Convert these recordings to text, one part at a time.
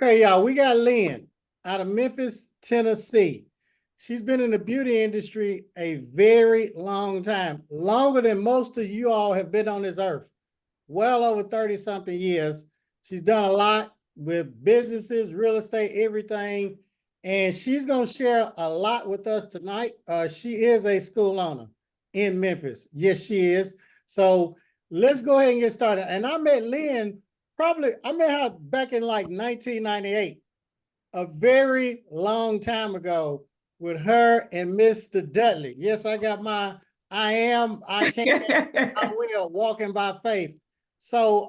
Okay, y'all, we got Lynn out of Memphis, Tennessee. She's been in the beauty industry a very long time, longer than most of you all have been on this earth, well over 30-something years. She's done a lot with businesses, real estate, everything, and she's going to share a lot with us tonight. She is a school owner in Memphis. Yes, she is. So let's go ahead and get started. And I met Lynn I met her back in like 1998, a very long time ago, with her and Mr. Dudley. Yes, I got my I can't, I will, walking by faith. So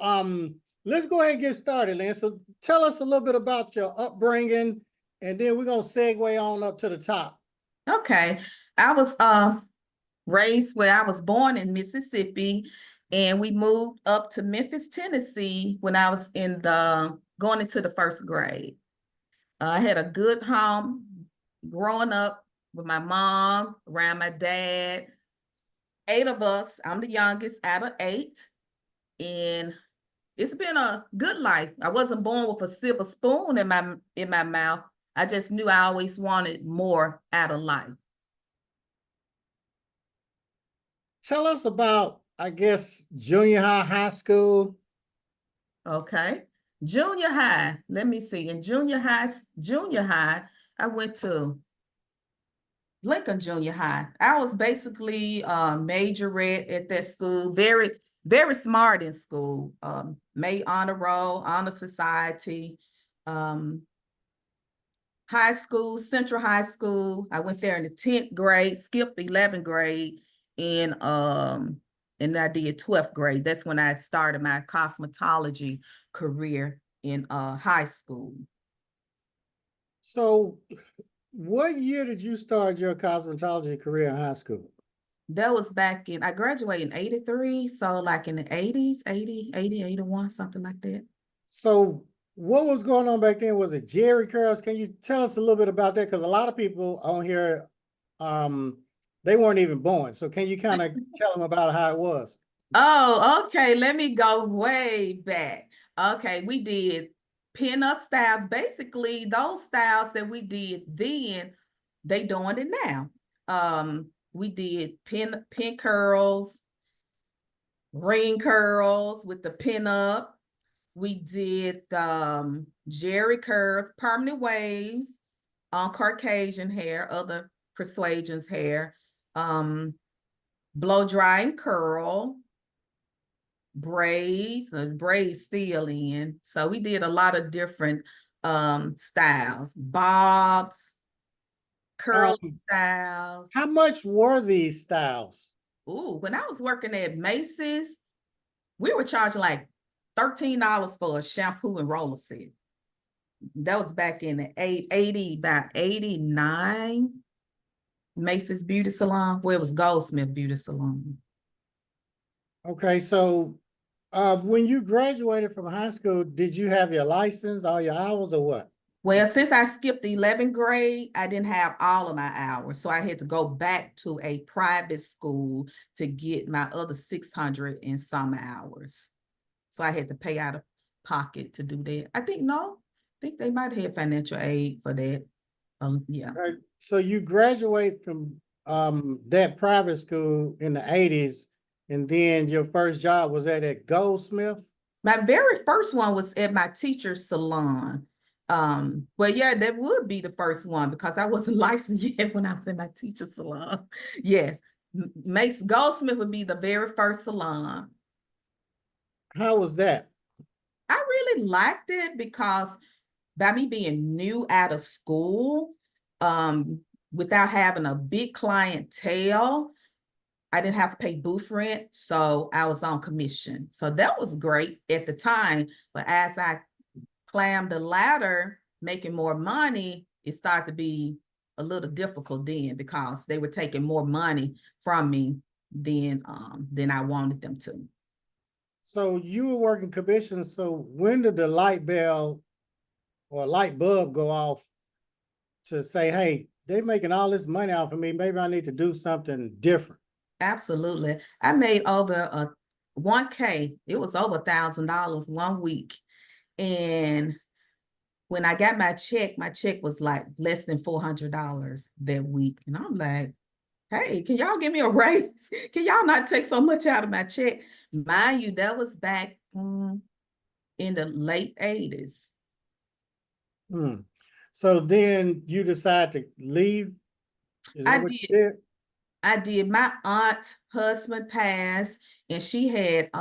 let's go ahead and get started, Lynn. So tell us a little bit about your upbringing, and then we're gonna segue on up to the top. Okay. I was raised where I was born in Mississippi, and we moved up to Memphis, Tennessee when I was going into the first grade. I had a good home growing up with my mom, around my dad. 8 of us. I'm the youngest out of 8. And it's been a good life. I wasn't born with a silver spoon in my mouth. I just knew I always wanted more out of life. Tell us about, I guess, junior high, high school. Okay. Junior high, let me see. In junior high, I went to Lincoln Junior High. I was basically majorette at that school, very, very smart in school. Made honor roll, honor society. High school, Central High School. I went there in the 10th grade, skipped 11th grade, and I did 12th grade. That's when I started my cosmetology career in high school. So what year did you start your cosmetology career in high school? That was I graduated in 83, so like in the 80s, 80, 81, something like that. So what was going on back then? Was it Jerry curls? Can you tell us a little bit about that? Because a lot of people on here, they weren't even born. So can you kind of tell them about how it was? Oh, okay. Let me go way back. Okay, we did pin-up styles. Basically, those styles that we did then, they doing it now. We did pin curls, ring curls with the pin-up. We did Jerry curls, permanent waves on Caucasian hair, other persuasions hair, blow dry and curl, braids, and braids still in. So we did a lot of different styles, bobs, curly styles. How much were these styles? Ooh, when I was working at Macy's, we were charging like $13 for a shampoo and roller set. That was back in the about 89. Macy's Beauty Salon, where it was Goldsmith Beauty Salon. Okay, so when you graduated from high school, did you have your license, all your hours, or what? Well, since I skipped the 11th grade, I didn't have all of my hours. So I had to go back to a private school to get my other 600 and some hours. So I had to pay out of pocket to do that. I think they might have financial aid for that. Yeah. Right. So you graduate from that private school in the 80s, and then your first job was at Goldsmith? My very first one was at my teacher's salon. Well, yeah, that would be the first one because I wasn't licensed yet when I was in my teacher's salon. Yes, Goldsmith would be the very first salon. How was that? I really liked it because by me being new out of school, without having a big clientele, I didn't have to pay booth rent, so I was on commission. So that was great at the time. But as I climbed the ladder, making more money, it started to be a little difficult then because they were taking more money from me than I wanted them to. So you were working commission. So when did the light bell or light bulb go off to say, hey, they're making all this money off of me, maybe I need to do something different? Absolutely. I made over $1K. It was over $1,000 one week. And when I got my check was like less than $400 that week. And I'm like, hey, can y'all give me a raise? Can y'all not take so much out of my check? Mind you, that was back in the late 80s. Hmm. So then you decide to leave? Is that I what did. you did? I did. My aunt husband passed, and she had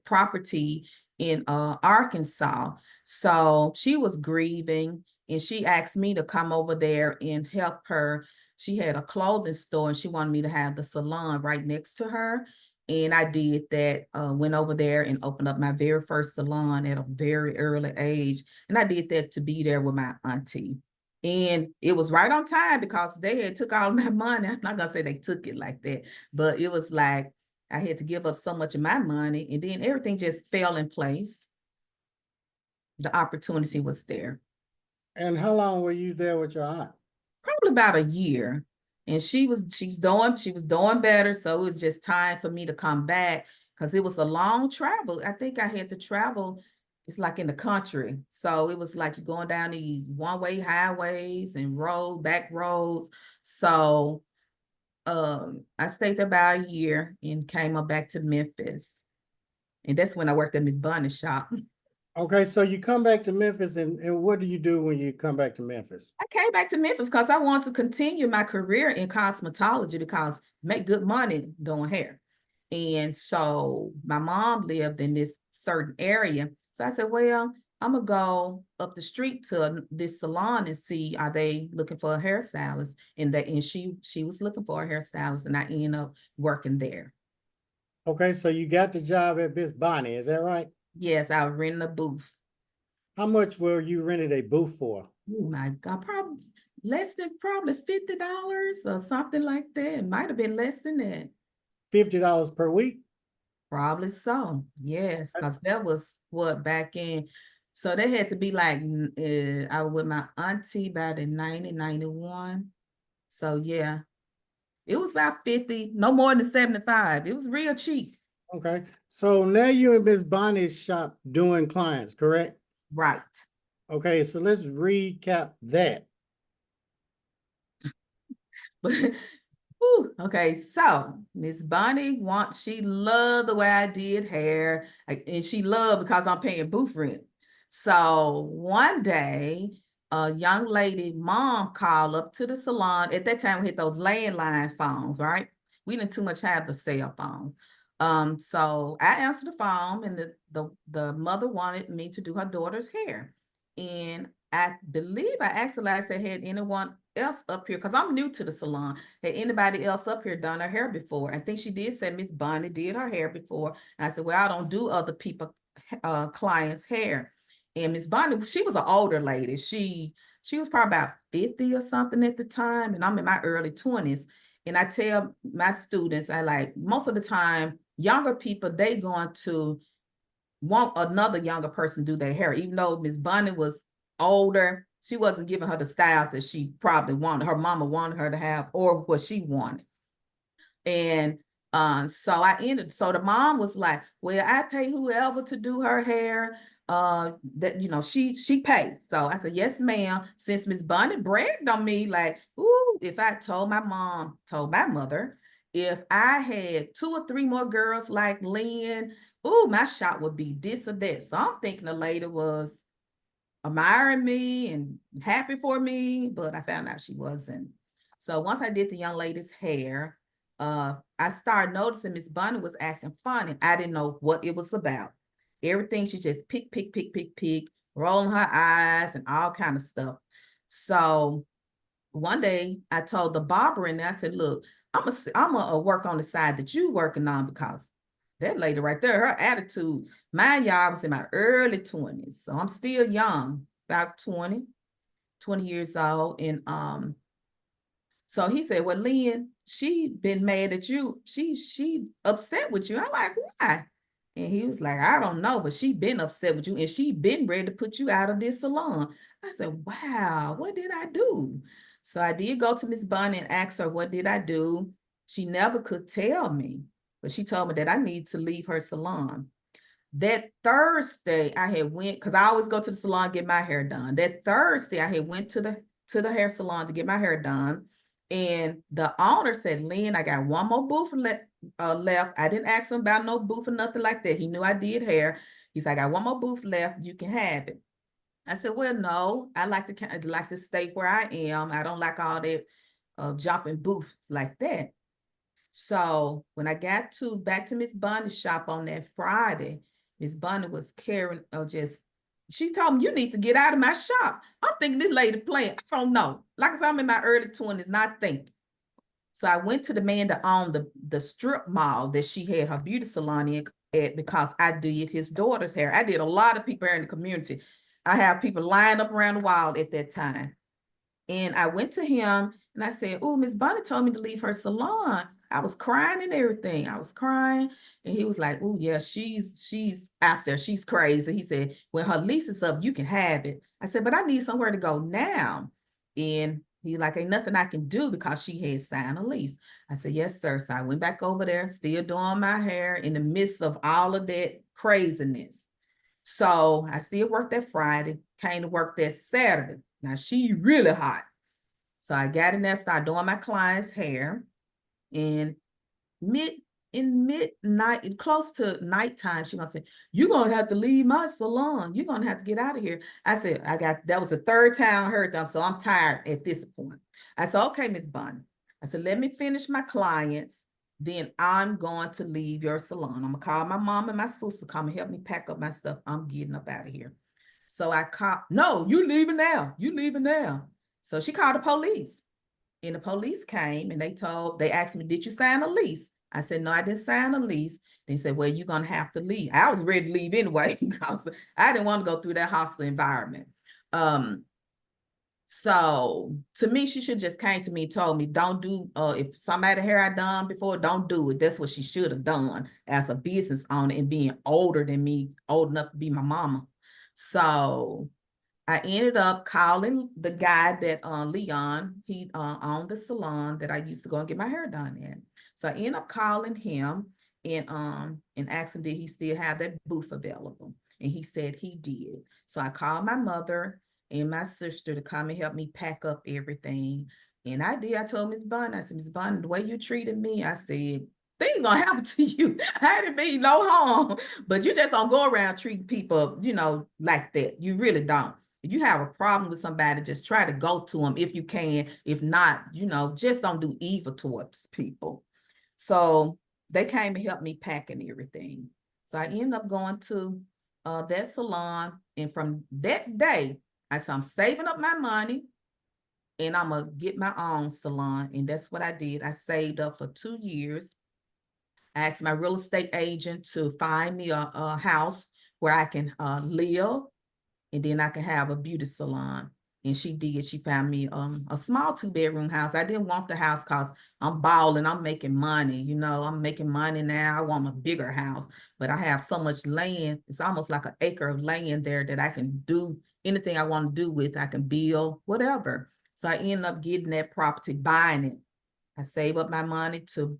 property in Arkansas. So she was grieving, and she asked me to come over there and help her. She had a clothing store, and she wanted me to have the salon right next to her. And I did that, went over there and opened up my very first salon at a very early age. And I did that to be there with my auntie. And it was right on time because they had took all my money. I'm not gonna say they took it like that, but it was like I had to give up so much of my money, and then everything just fell in place. The opportunity was there. And how long were you there with your aunt? Probably about a year. And she was doing better. So it was just time for me to come back because it was a long travel. I think I had to travel, it's like in the country. So it was like you're going down these one-way highways and back roads. So I stayed there about a year and came up back to Memphis. And that's when I worked at Miss Bunny's shop. Okay, so you come back to Memphis, and what do you do when you come back to Memphis? I came back to Memphis because I want to continue my career in cosmetology because make good money doing hair. And so my mom lived in this certain area. So I said, well, I'm gonna go up the street to this salon and see are they looking for a hairstylist. And she was looking for a hairstylist, and I ended up working there. Okay, so you got the job at Miss Bonnie, is that right? Yes, I was renting a booth. How much were you rented a booth for? Oh my God, probably less than probably $50 or something like that. It might have been less than that. $50 per week? Probably so. Yes, because that was what back in. So they had to be like, I was with my auntie about in 91. So yeah, it was about 50, no more than 75. It was real cheap. Okay, so now you're in Miss Bonnie's shop doing clients, correct? Right. Okay, so let's recap that. But okay, so Miss Bonnie she loved the way I did hair, and she loved because I'm paying booth rent. So one day, a young lady mom called up to the salon. At that time, we had those landline phones, right? We didn't too much have the cell phones. So I answered the phone, and the mother wanted me to do her daughter's hair. And I believe I asked her, I said, had anyone else up here? Because I'm new to the salon. Had anybody else up here done her hair before? I think she did say Miss Bonnie did her hair before. And I said, well, I don't do other people, clients' hair. And Miss Bonnie, she was an older lady. She was probably about 50 or something at the time, and I'm in my early 20s. And I tell my students, I like most of the time, younger people, they going to want another younger person do their hair, even though Miss Bonnie was older. She wasn't giving her the styles that she probably wanted. Her mama wanted her to have, or what she wanted. And so the mom was like, well, I pay whoever to do her hair. That she paid. So I said, yes, ma'am. Since Miss Bonnie bragged on me, like, ooh, if I told my mother, if I had 2 or 3 more girls like Lynn, ooh, my shop would be this or that. So I'm thinking the lady was admiring me and happy for me, but I found out she wasn't. So once I did the young lady's hair, I started noticing Miss Bunny was acting funny. I didn't know what it was about. Everything she just pick, rolling her eyes and all kind of stuff. So one day I told the barber, and I said, look, I'm gonna work on the side that you working on, because that lady right there, her attitude, mind y'all, I was in my early 20s. So I'm still young, about 20 years old. And so he said, well, Lynn, she been mad at you. She upset with you. I'm like, why? And he was like, I don't know, but she been upset with you, and she been ready to put you out of this salon. I said, wow, what did I do? So I did go to Miss Bunny and ask her, what did I do? She never could tell me, but she told me that I need to leave her salon. That Thursday I had went, because I always go to the salon, get my hair done. That Thursday I had went to the hair salon to get my hair done. And the owner said, Lynn, I got one more booth left. I didn't ask him about no booth or nothing like that. He knew I did hair. He said, I got one more booth left. You can have it. I said, well, no, I like to stay where I am. I don't like all that jumping booths like that. So when I got back to Miss Bunny's shop on that Friday, Miss Bunny was carrying she told me, you need to get out of my shop. I'm thinking this lady playing. I don't know. Like I said, I'm in my early 20s, not thinking. So I went to the man that owned the strip mall that she had her beauty salon at, because I did his daughter's hair. I did a lot of people hair in the community. I have people lined up around the wall at that time. And I went to him and I said, oh, Miss Bunny told me to leave her salon. I was crying and everything. I was crying. And he was like, oh, yeah, she's out there. She's crazy. He said, when her lease is up, you can have it. I said, but I need somewhere to go now. And he like, ain't nothing I can do because she had signed a lease. I said, yes, sir. So I went back over there, still doing my hair in the midst of all of that craziness. So I still worked that Friday, came to work that Saturday. Now she really hot. So I got in there, started doing my client's hair. And midnight, close to nighttime, she gonna say, you're gonna have to leave my salon. You're gonna have to get out of here. I said, that was the third time I heard them, so I'm tired at this point. I said, okay, Miss Bunny. I said, let me finish my clients, then I'm going to leave your salon. I'm gonna call my mom and my sister, come and help me pack up my stuff. I'm getting up out of here. So I called, no, you leaving now. You leaving now. So she called the police. And the police came and they asked me, did you sign a lease? I said, no, I didn't sign a lease. They said, well, you're going to have to leave. I was ready to leave anyway because I didn't want to go through that hostile environment. So to me, she should just came to me and told me, don't do, if somebody hair I done before, don't do it. That's what she should have done as a business owner and being older than me, old enough to be my mama. So I ended up calling the guy that Leon, he owned the salon that I used to go and get my hair done in. So I ended up calling him and asked him, did he still have that booth available? And he said he did. So I called my mother and my sister to come and help me pack up everything. And I did. I told Miss Bunn, I said, Miss Bunn, the way you treated me, I said, things gonna happen to you. I didn't mean no harm, but you just don't go around treating people, like that. You really don't. If you have a problem with somebody, just try to go to them if you can. If not, just don't do evil towards people. So they came and helped me pack and everything. So I ended up going to that salon. And from that day, I said, I'm saving up my money and I'm going to get my own salon. And that's what I did. I saved up for 2 years. I asked my real estate agent to find me a house where I can live, and then I can have a beauty salon. And she did. She found me a small 2-bedroom house. I didn't want the house because I'm balling. I'm making money. I'm making money now. I want a bigger house, but I have so much land. It's almost like an acre of land there that I can do anything I want to do with. I can build whatever. So I ended up getting that property, buying it. I save up my money to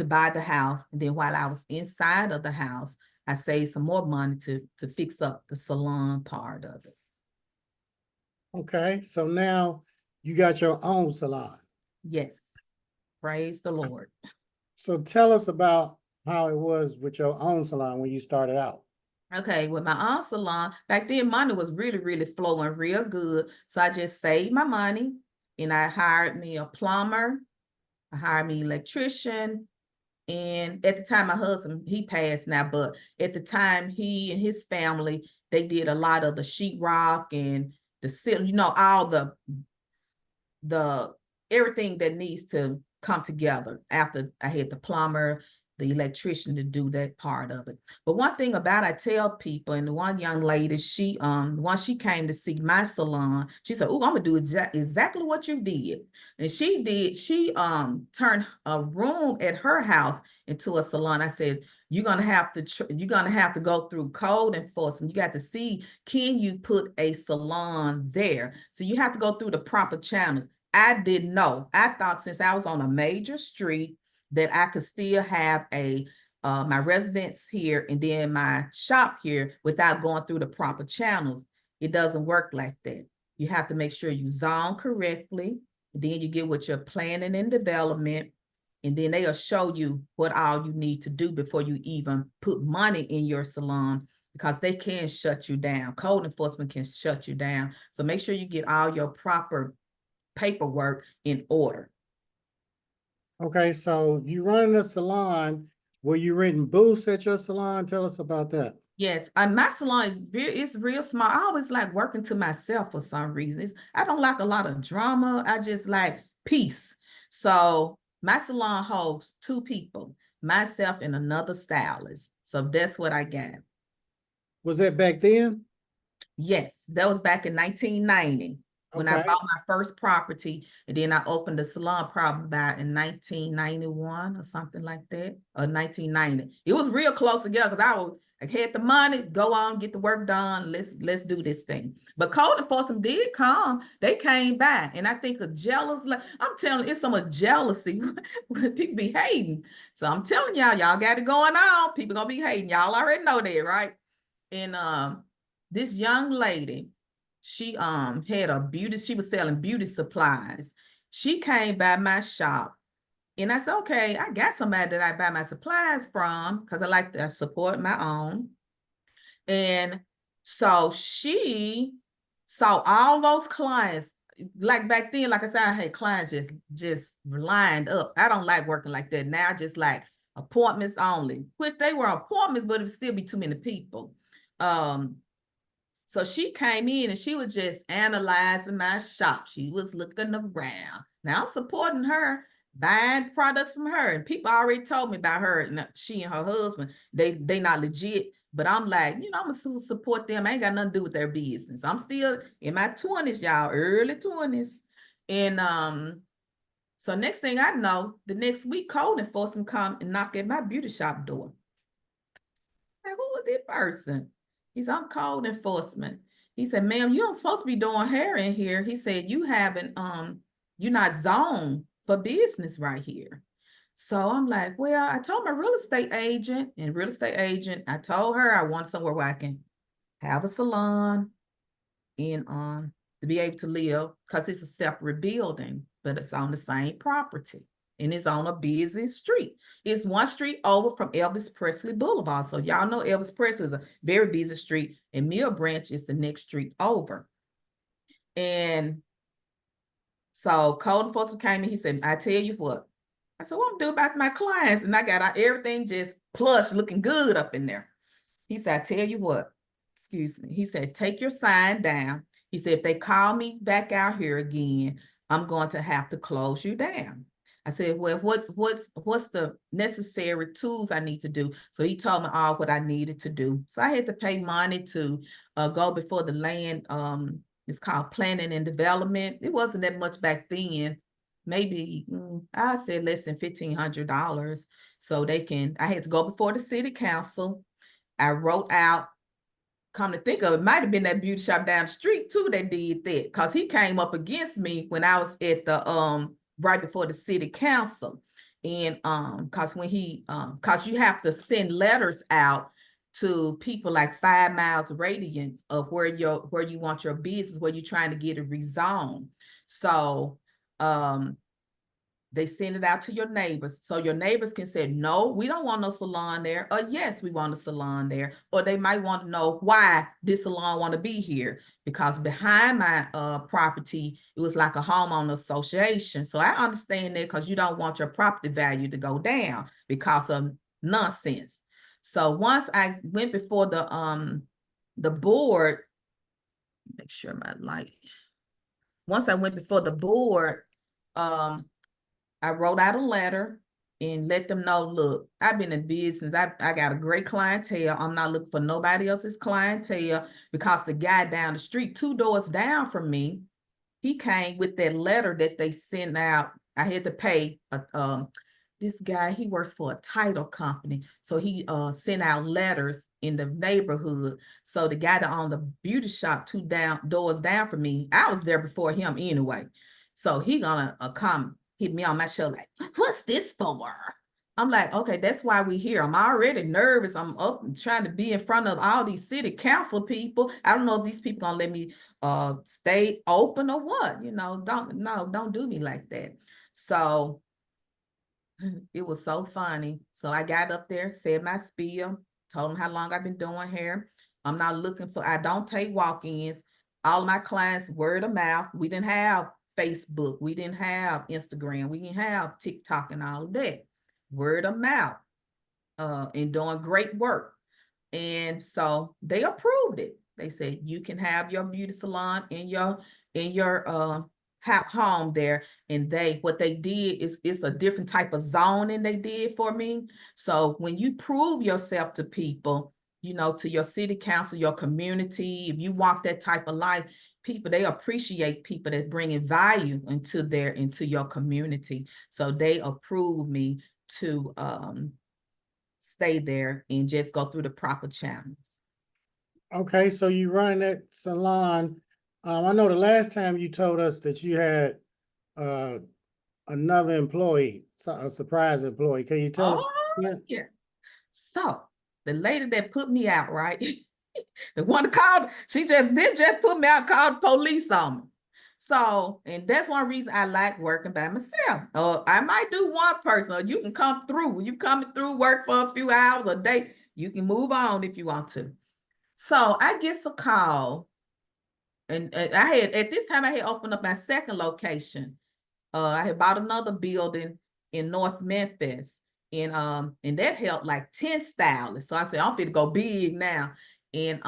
buy the house. And then while I was inside of the house, I saved some more money to fix up the salon part of it. Okay, so now you got your own salon. Yes. Praise the Lord. So tell us about how it was with your own salon when you started out. Okay, with my own salon, back then money was really, really flowing real good. So I just saved my money and I hired me a plumber. I hired me an electrician. And at the time, my husband, he passed now, but at the time, he and his family, they did a lot of the sheetrock and the ceiling, all the everything that needs to come together after I had the plumber, the electrician to do that part of it. But one thing about I tell people, and the one young lady, once she came to see my salon, she said, "Oh, I'm gonna do exactly what you did." And she did. She turned a room at her house into a salon. I said, you're gonna have to go through code enforcement. You got to see, can you put a salon there? So you have to go through the proper channels. I didn't know. I thought since I was on a major street that I could still have a my residence here and then my shop here without going through the proper channels. It doesn't work like that. You have to make sure you zone correctly. Then you get with your planning and development, and then they'll show you what all you need to do before you even put money in your salon, because they can shut you down. Code enforcement can shut you down. So make sure you get all your proper paperwork in order. Okay, so you running a salon, were you renting booths at your salon? Tell us about that. Yes, my salon is it's real small. I always like working to myself for some reason. I don't like a lot of drama. I just like peace. So my salon holds 2 people, myself and another stylist. So that's what I got. Was that back then? Yes, that was back in 1990 when I Okay, bought my first property, and then I opened the salon probably about in 1991 or something like that, or 1990. It was real close together because I had the money, go on, get the work done. Let's do this thing. But code enforcement did come. They came back, and I think a jealous, like I'm telling you, it's some jealousy when people be hating. So I'm telling y'all got it going on. People gonna be hating. Y'all already know that, right? And this young lady, she had a beauty, she was selling beauty supplies. She came by my shop, and I said, okay, I got somebody that I buy my supplies from because I like to support my own. And so she saw all those clients. Like back then, like I said, I had clients just lined up. I don't like working like that now. Just like appointments only, which they were appointments, but it would still be too many people. So she came in and she was just analyzing my shop. She was looking around. Now I'm supporting her, buying products from her, and people already told me about her. And she and her husband, they not legit. But I'm like, I'm gonna support them. I ain't got nothing to do with their business. I'm still in my 20s, y'all, early 20s. And so next thing I know, the next week, code enforcement come and knock at my beauty shop door. Like, who was this person? He said, I'm code enforcement. He said, ma'am, you don't supposed to be doing hair in here. He said, you're not zoned for business right here. So I'm like, well, I told my real estate agent, I told her I want somewhere where I can have a salon and to be able to live, because it's a separate building, but it's on the same property. And it's on a busy street. It's one street over from Elvis Presley Boulevard. So y'all know Elvis Presley is a very busy street, and Mill Branch is the next street over. And so code enforcement came in. He said, I tell you what. I said, what I'm doing about my clients? And I got everything just plush, looking good up in there. He said, I tell you what, excuse me. He said, take your sign down. He said, if they call me back out here again, I'm going to have to close you down. I said, well, what's the necessary tools I need to do? So he told me all what I needed to do. So I had to pay money to go before the land. It's called planning and development. It wasn't that much back then. Maybe I said less than $1,500. So I had to go before the city council. I wrote out, come to think of it, might have been that beauty shop down the street too that did that, because he came up against me when I was at the right before the city council. And because you have to send letters out to people like 5 miles radius of where you want your business, where you're trying to get it rezoned. So they send it out to your neighbors. So your neighbors can say, no, we don't want no salon there. Or yes, we want a salon there. Or they might want to know why this salon want to be here. Because behind my property, it was like a homeowner association. So I understand that, because you don't want your property value to go down because of nonsense. So once I went before the board, make sure my light. Once I went before the board, I wrote out a letter and let them know, look, I've been in business. I got a great clientele. I'm not looking for nobody else's clientele, because the guy down the street, 2 doors down from me, he came with that letter that they sent out. I had to pay this guy, he works for a title company. So he sent out letters in the neighborhood. So the guy that owned the beauty shop 2 doors down from me, I was there before him anyway. So he gonna come hit me on my shoulder like, what's this for? I'm like, okay, that's why we here. I'm already nervous. I'm up and trying to be in front of all these city council people. I don't know if these people gonna let me stay open or what, don't do me like that. So it was so funny. So I got up there, said my spiel, told them how long I've been doing hair. I don't take walk-ins. All my clients, word of mouth. We didn't have Facebook. We didn't have Instagram. We didn't have TikTok and all of that. Word of mouth, and doing great work. And so they approved it. They said, you can have your beauty salon in your home there. And what they did is it's a different type of zoning they did for me. So when you prove yourself to people, to your city council, your community, if you walk that type of life, people, they appreciate people that bringing value into your community. So they approve me to stay there and just go through the proper channels. Okay, so you running that salon. I know the last time you told us that you had another employee, a surprise employee. Can you tell us? Oh, yeah. So the lady that put me out, right? The one that called, she didn't just put me out, called the police on me. So, and that's one reason I like working by myself. I might do one person, or you can come through. When you coming through, work for a few hours a day, you can move on if you want to. So I get a call, and at this time I had opened up my second location. I had bought another building in North Memphis, and that held like 10 stylists. So I said, I'm gonna go big now. And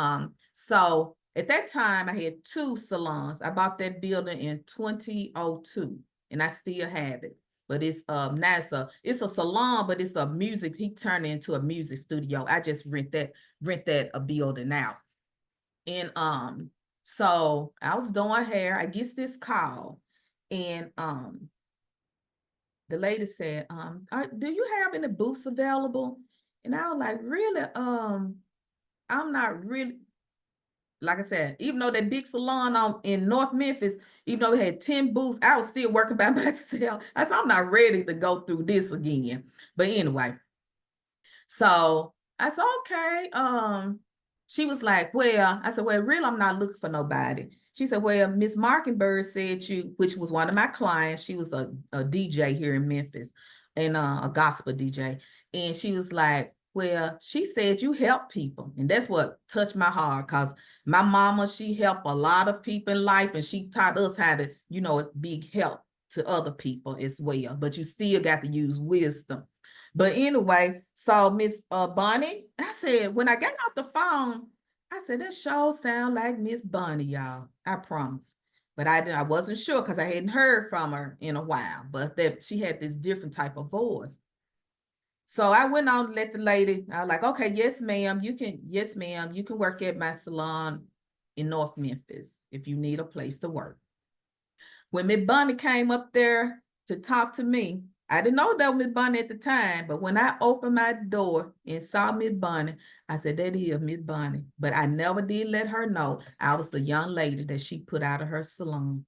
so at that time I had 2 salons. I bought that building in 2002, and I still have it. But it's now it's a salon, but it's a music. He turned it into a music studio. I just rent that a building out. And so I was doing hair. I get this call, and the lady said, do you have any booths available? And I was like, really? I'm not really, like I said, even though that big salon in North Memphis, even though we had 10 booths, I was still working by myself. I said, I'm not ready to go through this again. But anyway, so I said, okay. She was like, well, I said, well, really, I'm not looking for nobody. She said, well, Miss Markenberg said which was one of my clients. She was a DJ here in Memphis, and a gospel DJ. And she was like, well, she said you help people. And that's what touched my heart, because my mama, she helped a lot of people in life, and she taught us how to, be help to other people as well. But you still got to use wisdom. But anyway, so Miss Bonnie, I said, when I got off the phone, I said, that sure sound like Miss Bonnie, y'all. I promise. But I wasn't sure, because I hadn't heard from her in a while, but that she had this different type of voice. So I went on to let the lady, I was like, okay, yes, ma'am, you can work at my salon in North Memphis if you need a place to work. When Miss Bonnie came up there to talk to me, I didn't know that was Miss Bonnie at the time, but when I opened my door and saw Miss Bonnie, I said, that is Miss Bonnie. But I never did let her know I was the young lady that she put out of her salon.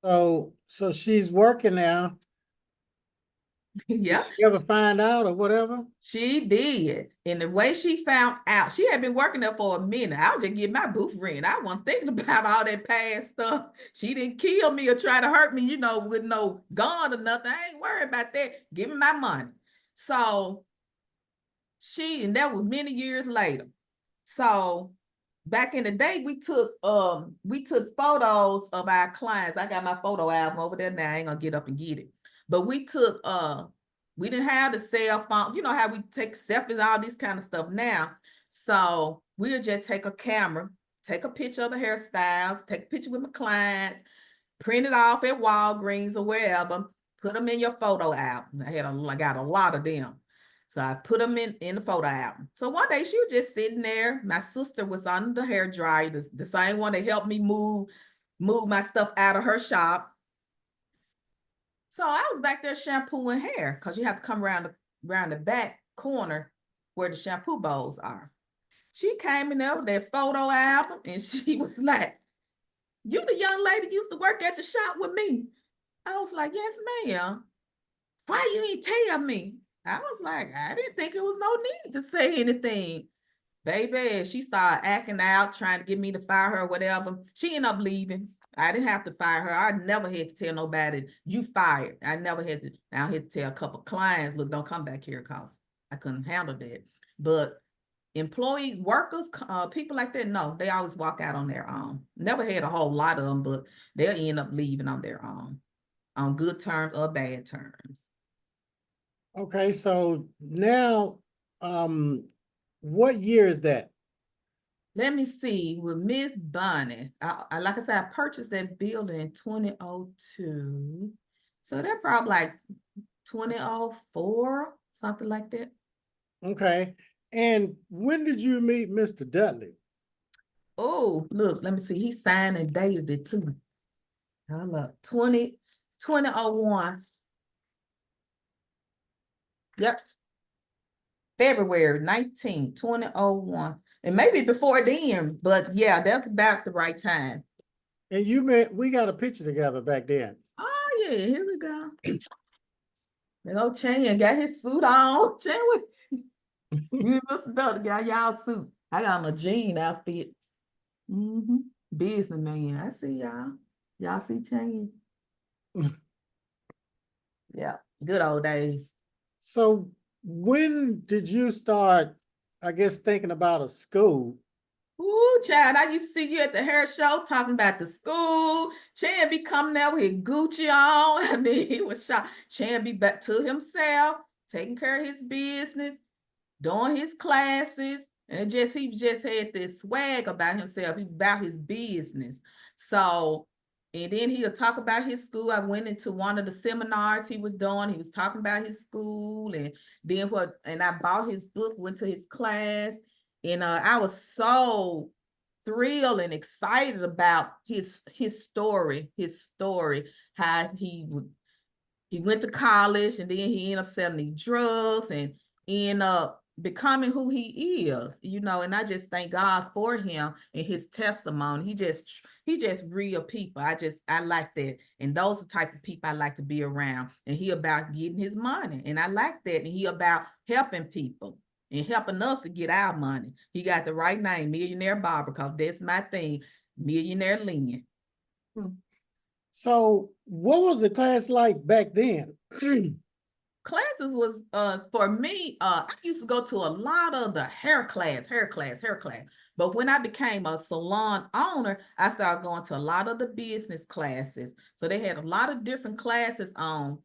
So she's working now. Yeah. Did she ever find out or whatever? She did. And the way she found out, she had been working there for a minute. I was just getting my booth rent. I wasn't thinking about all that past stuff. She didn't kill me or try to hurt me, with no gun or nothing. I ain't worried about that. Give me my money. So and that was many years later. So back in the day, we took photos of our clients. I got my photo album over there now. I ain't gonna get up and get it. But we didn't have the cell phone. You know how we take selfies, all this kind of stuff now. So we'll just take a camera, take a picture of the hairstyles, take a picture with my clients, print it off at Walgreens or wherever, put them in your photo album. I got a lot of them. So I put them in the photo album. So one day she was just sitting there. My sister was on the hair dryer, the same one that helped me move my stuff out of her shop. So I was back there shampooing hair, because you have to come around the back corner where the shampoo bowls are. She came in there with that photo album, and she was like, you the young lady used to work at the shop with me. I was like, yes, ma'am. Why you ain't tell me? I was like, I didn't think it was no need to say anything. Baby, she started acting out, trying to get me to fire her or whatever. She ended up leaving. I didn't have to fire her. I never had to tell nobody, you fired. I never had to. I had to tell a couple clients, look, don't come back here because I couldn't handle that. But employees, workers, people like that, no, they always walk out on their own. Never had a whole lot of them, but they'll end up leaving on their own, on good terms or bad terms. Okay, so now, what year is that? Let me see, with Miss Bonnie, like I said, I purchased that building in 2002. So they're probably like 2004, something like that. Okay, and when did you meet Mr. Dudley? Oh, look, let me see. He signed and dated it too. Hold up, 2001. Yep, February 19, 2001. And maybe before then, but yeah, that's about the right time. And you met, we got a picture together back then. Oh yeah, here we go. You know, Chan got his suit on. Chan, you must have done got y'all suit. I got on a jean outfit. Businessman. I see y'all. Y'all see Chan. Yeah, good old days. So when did you start, I guess, thinking about a school? Ooh, Chad, I used to see you at the hair show talking about the school. Chan be coming there with Gucci on. I mean, he was shocked. Chan be back to himself, taking care of his business, doing his classes, and he just had this swag about himself. He about his business. So, and then he'll talk about his school. I went into one of the seminars he was doing. He was talking about his school, and then and I bought his book, went to his class, and I was so thrilled and excited about his story, how he went to college and then he ended up selling drugs and end up becoming who he is, and I just thank God for him and his testimony. He just real people. I like that. And those are the type of people I like to be around. And he about getting his money. And I like that. And he about helping people and helping us to get our money. He got the right name, Millionaire Barber, because that's my thing, Millionaire Lynn. So what was the class like back then? Classes was for me, I used to go to a lot of the hair class. But when I became a salon owner, I started going to a lot of the business classes. So they had a lot of different classes on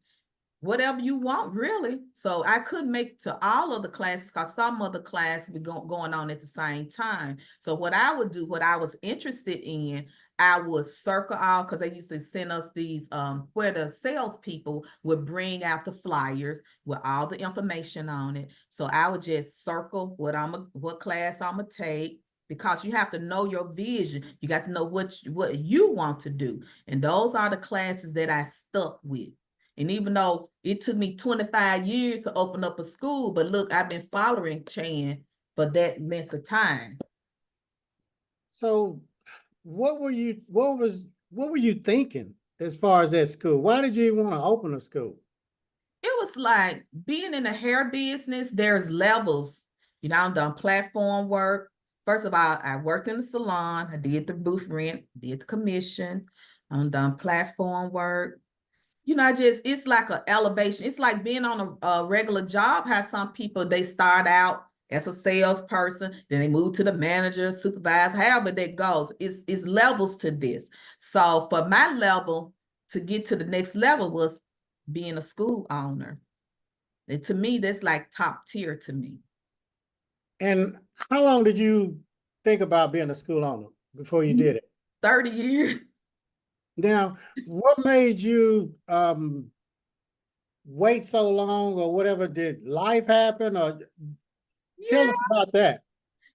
whatever you want, really. So I couldn't make to all of the classes because some of the classes were going on at the same time. So what I would do, what I was interested in, I would circle out because they used to send us these where the salespeople would bring out the flyers with all the information on it. So I would just circle what class I'm gonna take, because you have to know your vision. You got to know what you want to do. And those are the classes that I stuck with. And even though it took me 25 years to open up a school, but look, I've been following Chan for that length of time. So what were you thinking as far as that school? Why did you even want to open a school? It was like being in the hair business, there's levels. I've done platform work. First of all, I worked in the salon. I did the booth rent, did the commission. I've done platform work. It's like an elevation. It's like being on a regular job. How some people, they start out as a salesperson, then they move to the manager, supervisor, however that goes. It's levels to this. So for my level to get to the next level was being a school owner. And to me, that's like top tier to me. And how long did you think about being a school owner before you did it? 30 years. Now, what made you wait so long or whatever? Did life happen or tell us about that?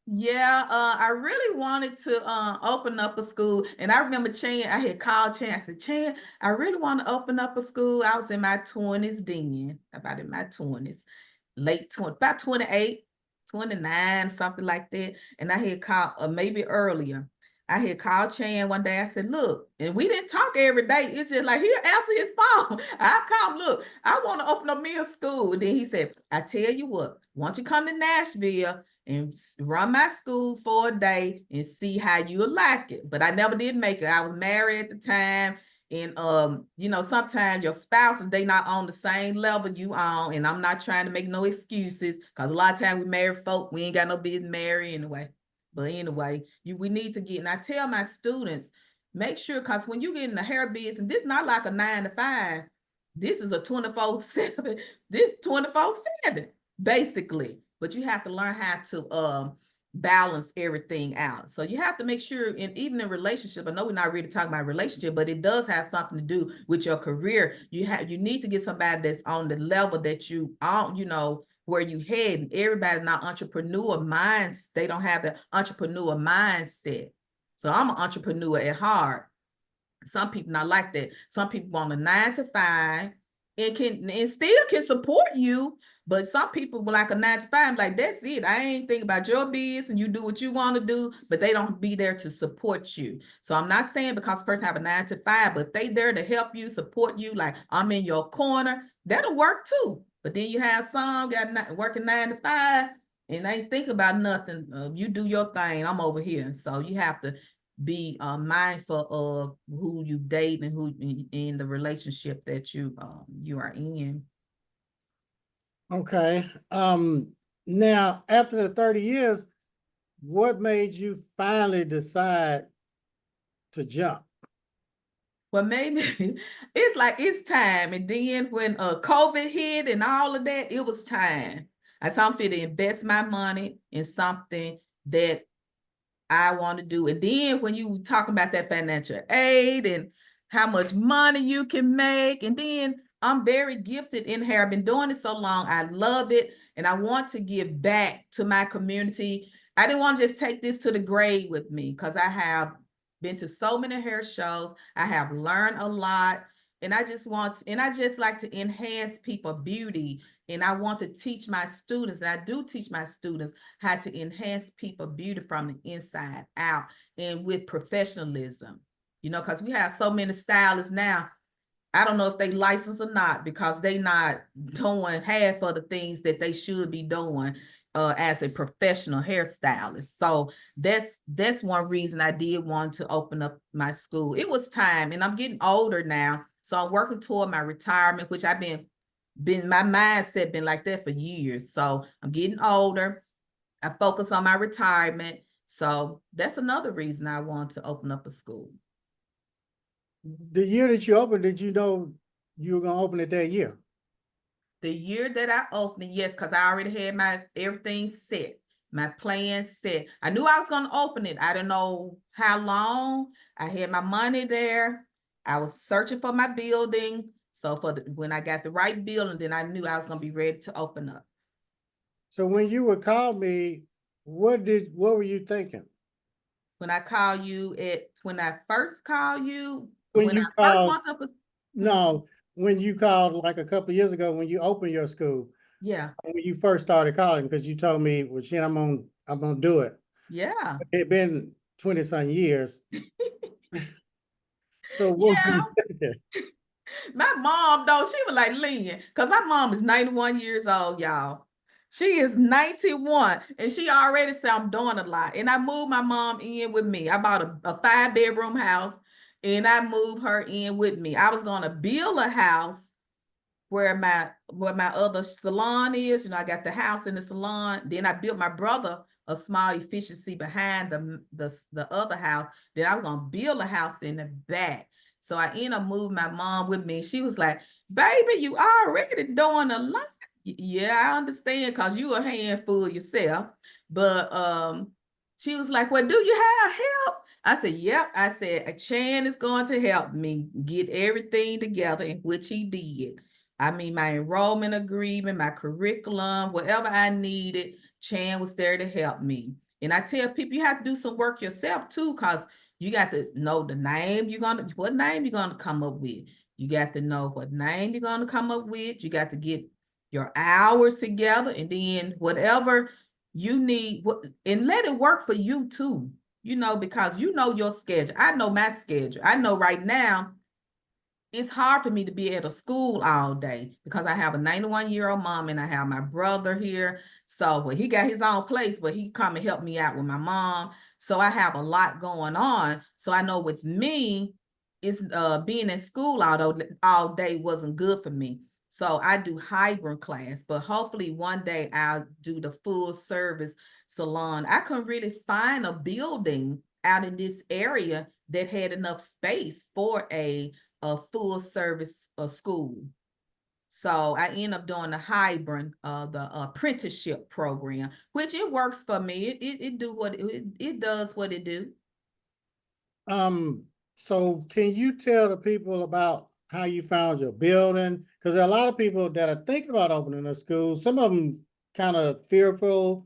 Yeah, I really wanted to open up a school. And I remember I had called Chan. I said, Chan, I really want to open up a school. I was in my 20s then, about in my 20s, late 20, about 28, 29, something like that. And I had called maybe earlier. I had called Chan one day. I said, look, and we didn't talk every day. It's just like, he'll answer his phone. I called, look, I want to open up me a school. And then he said, I tell you what, why don't you come to Nashville and run my school for a day and see how you like it. But I never did make it. I was married at the time. And you know, sometimes your spouses, they not on the same level you on. And I'm not trying to make no excuses, because a lot of times we married folk, we ain't got no business married anyway. But anyway, we need to get, and I tell my students, make sure, because when you get in the hair business, this is not like a 9 to 5. This is a 24/7, this 24/7, basically. But you have to learn how to balance everything out. So you have to make sure, and even in relationship, I know we're not really talking about relationship, but it does have something to do with your career. You need to get somebody that's on the level that you on, you know, where you head. Everybody not entrepreneur minds, they don't have the entrepreneur mindset. So I'm an entrepreneur at heart. Some people not like that. Some people want a 9 to 5 and still can support you. But some people like a 9 to 5, like, that's it. I ain't thinking about your business, and you do what you want to do, but they don't be there to support you. So I'm not saying because a person have a 9 to 5, but they there to help you, support you, like, I'm in your corner, that'll work too. But then you have some got working 9 to 5 and they ain't think about nothing. You do your thing, I'm over here. So you have to be mindful of who you date and who in the relationship that you are in. Okay. Now after the 30 years, what made you finally decide to jump? Well, maybe it's like it's time. And then when COVID hit and all of that, it was time. I saw I'm fit to invest my money in something that I want to do. And then when you talk about that financial aid and how much money you can make, and then I'm very gifted in hair. I've been doing it so long. I love it. And I want to give back to my community. I didn't want to just take this to the grave with me, because I have been to so many hair shows. I have learned a lot. And I just like to enhance people's beauty. And I want to teach my students, and I do teach my students how to enhance people's beauty from the inside out, and with professionalism, you know, because we have so many stylists now. I don't know if they licensed or not, because they not doing half of the things that they should be doing as a professional hairstylist. So that's one reason I did want to open up my school. It was time, and I'm getting older now. So I'm working toward my retirement, which I've been my mindset been like that for years. So I'm getting older. I focus on my retirement. So that's another reason I want to open up a school. The year that you opened, did you know you were gonna open it that year? The year that I opened, yes, because I already had my everything set, my plan set. I knew I was going to open it. I didn't know how long. I had my money there. I was searching for my building. So when I got the right building, then I knew I was going to be ready to open up. So when you would call me, what were you thinking? When I first called you, When you called, up with, no, when you called like a couple of years ago when you opened your school, yeah, when you first started calling, because you told me, well, shit, I'm gonna do it. yeah. It been 20-some years. So what were Yeah. you thinking? My mom, though, she was like, Lynn, because my mom is 91 years old, y'all. She is 91, and she already said I'm doing a lot. And I moved my mom in with me. I bought a 5-bedroom house, and I moved her in with me. I was going to build a house where my other salon is. You know, I got the house in the salon. Then I built my brother a small efficiency behind the other house. Then I was going to build a house in the back. So I ended up moving my mom with me. She was like, baby, you already doing a lot. Yeah, I understand, because you a handful yourself. But she was like, well, do you have help? I said, yep. I said, Chan is going to help me get everything together, in which he did. I mean, my enrollment agreement, my curriculum, whatever I needed, Chan was there to help me. And I tell people, you have to do some work yourself too, because you got to know what name you're gonna come up with. You got to know what name you're gonna come up with. You got to get your hours together, and then whatever you need, and let it work for you too. you know, because you know your schedule. I know my schedule. I know right now it's hard for me to be at a school all day because I have a 91-year-old mom and I have my brother here. So, well, he got his own place, but he come and help me out with my mom. So I have a lot going on. So I know with me, it's being in school all day wasn't good for me. So I do hybrid class, but hopefully one day I'll do the full service salon. I couldn't really find a building out in this area that had enough space for a full service school. So I end up doing the hybrid, the apprenticeship program, which it works for me. It do what it does what it do. So can you tell the people about how you found your building? Because there are a lot of people that are thinking about opening a school. Some of them kind of fearful,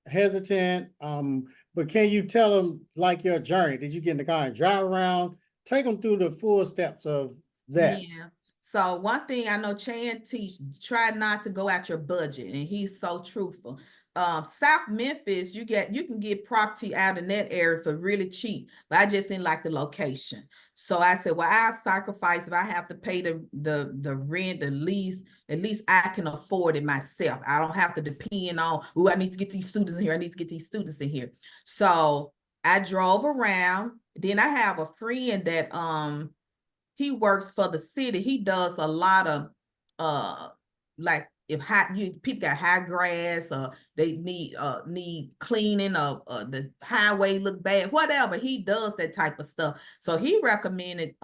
hesitant. But can you tell them like your journey? Did you get in the car and drive around? Take them through the full steps of that. Yeah. So one thing I know Chan teach, try not to go out your budget, and he's so truthful. South Memphis, you can get property out in that area for really cheap, but I just didn't like the location. So I said, well, I'll sacrifice if I have to pay the rent, the lease, at least I can afford it myself. I don't have to depend on, oh, I need to get these students in here. I need to get these students in here. So I drove around. Then I have a friend that he works for the city. He does a lot of like if people got high grass or they need cleaning or the highway look bad, whatever, he does that type of stuff. So he recommended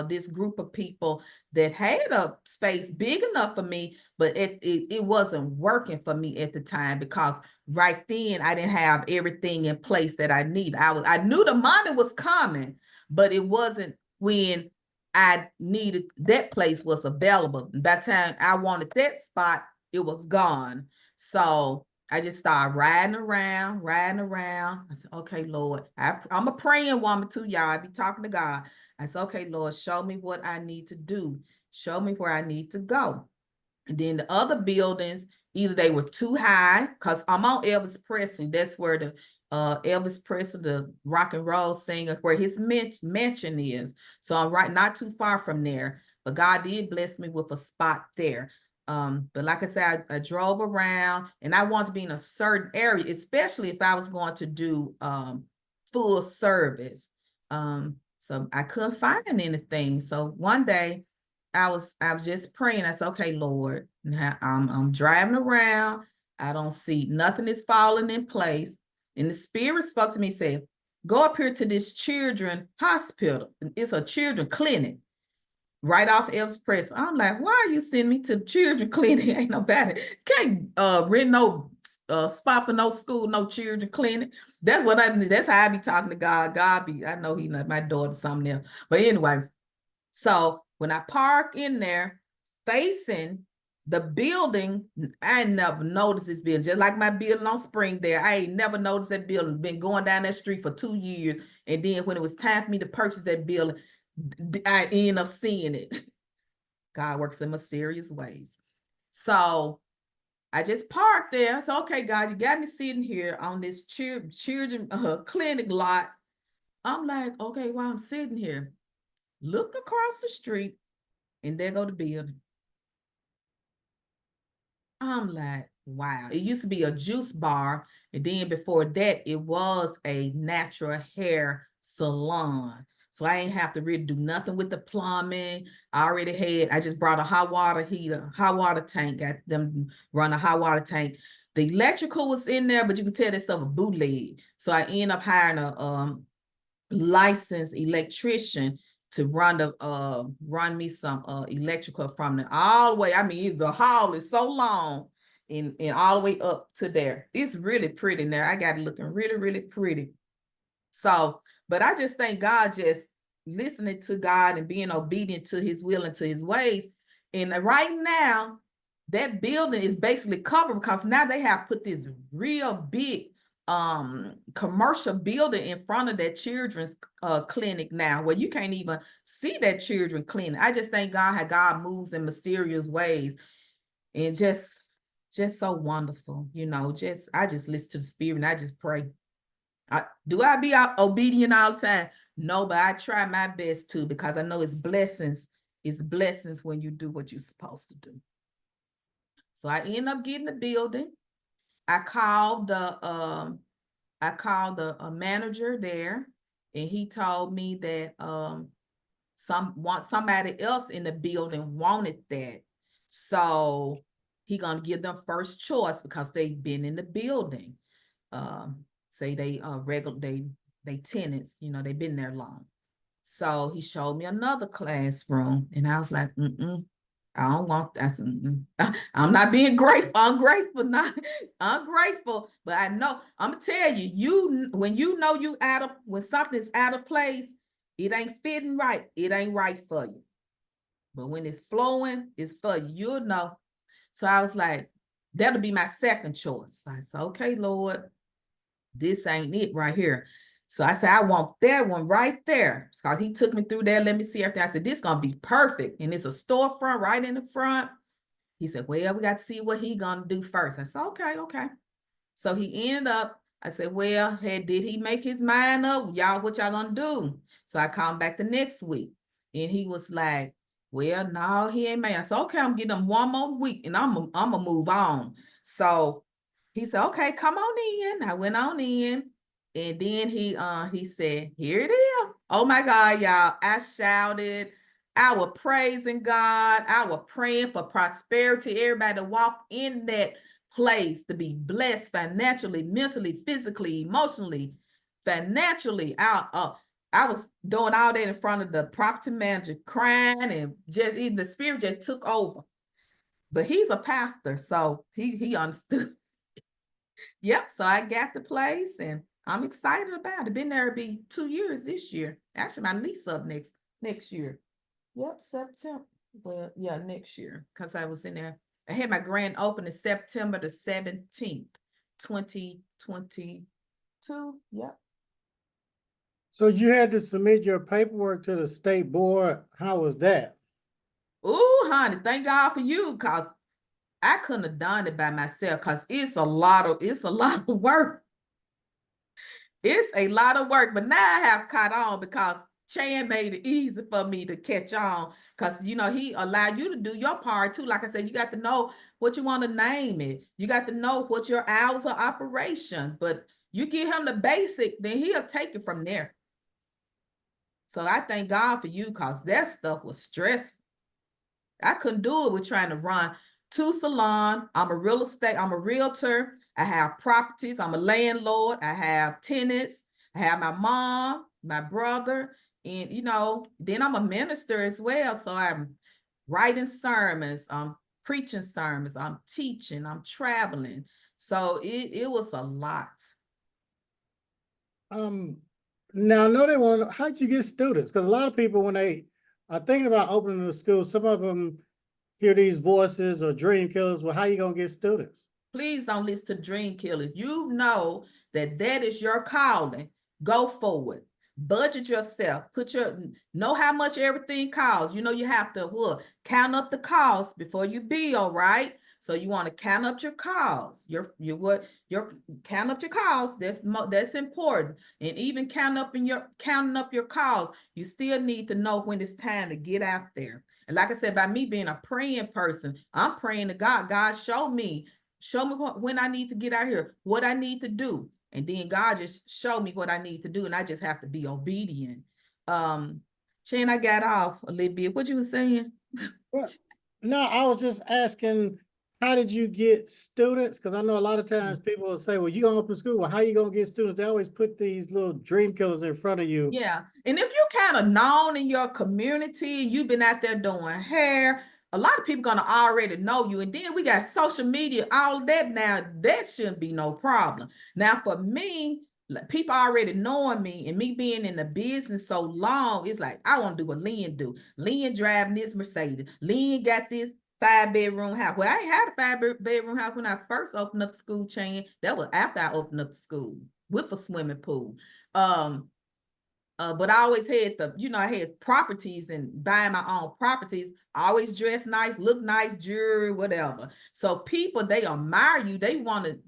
this group of people that had a space big enough for me, but it wasn't working for me at the time because right then I didn't have everything in place that I need. I knew the money was coming, but it wasn't when I needed that place was available. By the time I wanted that spot, it was gone. So I just started riding around. I said, okay, Lord, I'm a praying woman too, y'all. I be talking to God. I said, okay, Lord, show me what I need to do. Show me where I need to go. And then the other buildings, either they were too high, because I'm on Elvis Presley. That's where the Elvis Presley, the rock and roll singer, where his mansion is. So I'm right, not too far from there. But God did bless me with a spot there. But like I said, I drove around and I want to be in a certain area, especially if I was going to do full service. So I couldn't find anything. So one day I was just praying. I said, okay, Lord, now I'm driving around. I don't see nothing is falling in place. And the Spirit spoke to me, said, go up here to this children hospital. It's a children clinic right off Elvis Presley. I'm like, why are you sending me to the children clinic? Ain't nobody can't rent no spot for no school, no children clinic. That's how I be talking to God. I know he not my daughter, something else. But anyway, so when I park in there facing the building, I never noticed this building. Just like my building on Springdale, I ain't never noticed that building. Been going down that street for 2 years. And then when it was time for me to purchase that building, I end up seeing it. God works in mysterious ways. So I just parked there. I said, okay, God, you got me sitting here on this children clinic lot. I'm like, okay, while I'm sitting here, look across the street, and there go the building. I'm like, wow. It used to be a juice bar, and then before that, it was a natural hair salon. So I ain't have to really do nothing with the plumbing. I just brought a hot water heater, hot water tank, got them run a hot water tank. The electrical was in there, but you can tell that stuff was bootleg. So I ended up hiring a licensed electrician to run me some electrical from the all the way. I mean, the hall is so long and all the way up to there. It's really pretty now. I got it looking really, really pretty. So, but I just thank God, just listening to God and being obedient to his will and to his ways. And right now, that building is basically covered because now they have put this real big commercial building in front of that children's clinic now, where you can't even see that children clinic. I just thank God how God moves in mysterious ways, and just so wonderful, I just listen to the Spirit and I just pray. Do I be obedient all the time? No, but I try my best to, because I know it's blessings. It's blessings when you do what you're supposed to do. So I end up getting the building. I called the manager there, and he told me that somebody else in the building wanted that. So he gonna give them first choice because they've been in the building. Say they they tenants, you know, they've been there long. So he showed me another classroom, and I was like, I don't want that. I'm not being grateful, ungrateful, not ungrateful, but I know, I'm gonna tell you, when you know when something's out of place, it ain't fitting right, it ain't right for you. But when it's flowing, it's for you, you'll know. So I was like, that'll be my second choice. I said, okay, Lord, this ain't it right here. So I said, I want that one right there. So he took me through there. Let me see everything. I said, this is gonna be perfect. And it's a storefront right in the front. He said, well, we got to see what he gonna do first. I said, okay, okay. So he ended up, I said, well, hey, did he make his mind up? Y'all, what y'all gonna do? So I called him back the next week. And he was like, well, no, he ain't made. I said, okay, I'm getting him one more week and I'm gonna move on. So he said, okay, come on in. I went on in. And then he said, here it is. Oh my God, y'all. I shouted. I was praising God. I was praying for prosperity. Everybody to walk in that place, to be blessed financially, mentally, physically, emotionally, financially. I was doing all that in front of the property manager, crying, and just even the spirit just took over. But he's a pastor, so he understood. Yep. So I got the place, and I'm excited about it. Been there to be 2 years this year. Actually, my lease up next year. Yep, September. Well, yeah, next year, because I was in there. I had my grand opening September the 17th, 2022. Yep. So you had to submit your paperwork to the state board. How was that? Ooh, honey, thank God for you, because I couldn't have done it by myself, because it's a lot of work. It's a lot of work, but now I have caught on because Chan made it easy for me to catch on, because you know he allowed you to do your part too. Like I said, you got to know what you want to name it. You got to know what your hours of operation. But you give him the basic, then he'll take it from there. So I thank God for you, because that stuff was stressful. I couldn't do it with trying to run 2 salons. I'm a realtor. I have properties. I'm a landlord. I have tenants. I have my mom, my brother, and you know, then I'm a minister as well. So I'm writing sermons, I'm preaching sermons, I'm teaching, I'm traveling. So it was a lot. Now I know they want, how'd you get students? Because a lot of people, when they are thinking about opening a school, some of them hear these voices or dream killers. Well, how you gonna get students? Please don't listen to dream killer. If you know that is your calling, go forward. Budget yourself. Know how much everything costs. You know, you have to count up the costs before you bill, right? So you want to count up your costs. Your count up your costs. That's important. And even counting up your costs, you still need to know when it's time to get out there. And like I said, by me being a praying person, I'm praying to God. God, show me when I need to get out here, what I need to do. And then God just showed me what I need to do. And I just have to be obedient. Shane, I got off a little bit. What you were saying? Well, no, I was just asking, how did you get students? Because I know a lot of times people will say, well, you gonna open school. Well, how you gonna get students? They always put these little dream killers in front of you. Yeah. And if you kind of known in your community, you've been out there doing hair, a lot of people gonna already know you. And then we got social media, all of that now, that shouldn't be no problem. Now for me, people already knowing me and me being in the business so long, it's like, I want to do what Lynn do. Lynn driving this Mercedes. Lynn got this 5-bedroom house. Well, I ain't had a 5-bedroom house when I first opened up the school chain. That was after I opened up the school with a swimming pool. But I always had I had properties and buying my own properties. I always dress nice, look nice, jewelry, whatever. So people, they admire you. They want to,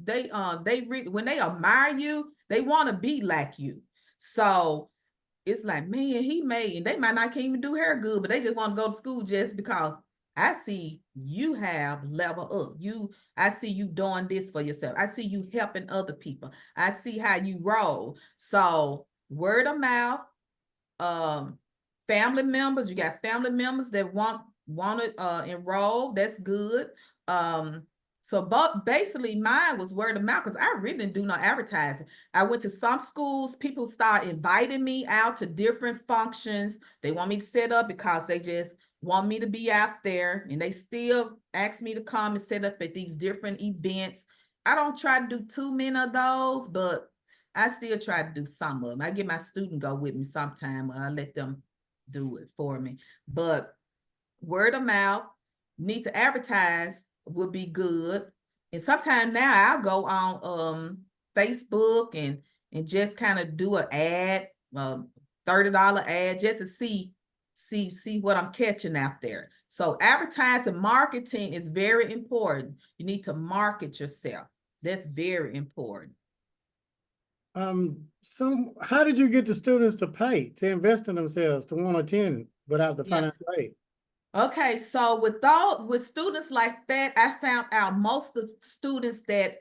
when they admire you, they want to be like you. So it's like, man, he made, and they might not can even do hair good, but they just want to go to school just because I see you have level up. I see you doing this for yourself. I see you helping other people. I see how you roll. So word of mouth, family members, you got family members that want to enroll. That's good. But basically mine was word of mouth because I really didn't do no advertising. I went to some schools, people start inviting me out to different functions. They want me to set up because they just want me to be out there, and they still ask me to come and set up at these different events. I don't try to do too many of those, but I still try to do some of them. I get my student go with me sometime, or I let them do it for me. But word of mouth, need to advertise would be good. And sometimes now I'll go on Facebook and just kind of do an ad, $30 ad, just to see what I'm catching out there. So advertising, marketing is very important. You need to market yourself. That's very important. How did you get the students to pay, to invest in themselves, to want to attend without the financial aid? Okay, so with students like that, I found out most of the students that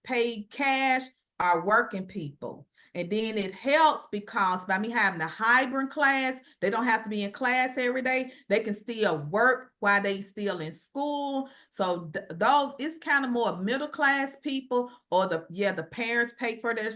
pay cash are working people. And then it helps because by me having a hybrid class, they don't have to be in class every day. They can still work while they still in school. So those, it's kind of more middle class people, or the parents pay for their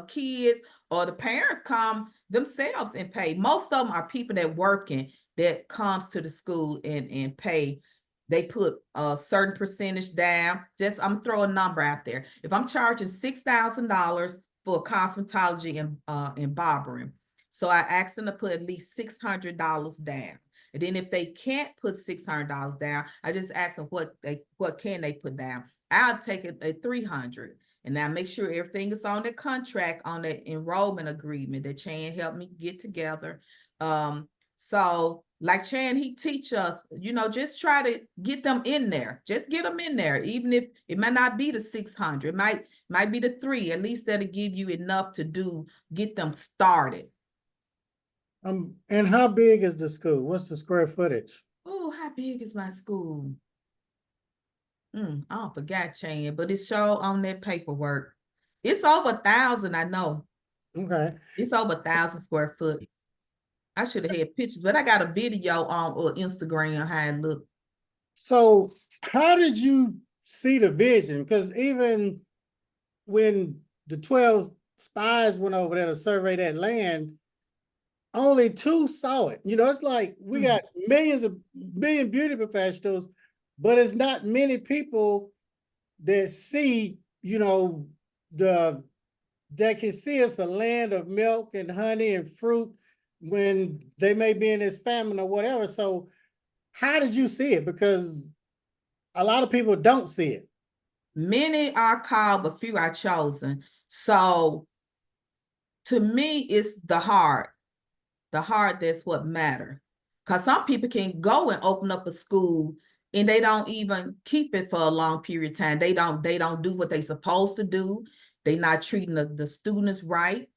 kids, or the parents come themselves and pay. Most of them are people that working that comes to the school and pay. They put a certain percentage down. Just, I'm throwing a number out there. If I'm charging $6,000 for cosmetology and barbering, so I asked them to put at least $600 down. And then if they can't put $600 down, I just ask them what can they put down. I'll take it at $300. And now make sure everything is on the contract, on the enrollment agreement that Chan helped me get together. So like Chan, he teach us, just try to get them in there. Just get them in there. Even if it might not be the 600, it might be the 3, at least that'll give you enough to get them started. And how big is the school? What's the square footage? Oh, how big is my school? I forgot, Chan, but it's show on that paperwork. It's over 1,000, I know. Okay. It's over 1,000 square foot. I should have had pictures, but I got a video on Instagram how it looked. So how did you see the vision? Because even when the 12 spies went over there to survey that land, only 2 saw it. It's like we got million beauty professionals, but it's not many people that see, that can see it's a land of milk and honey and fruit when they may be in this famine or whatever. So how did you see it? Because a lot of people don't see it. Many are called, but few are chosen. So to me, it's the heart. The heart, that's what matters. Because some people can go and open up a school and they don't even keep it for a long period of time. They don't do what they supposed to do. They not treating the students right.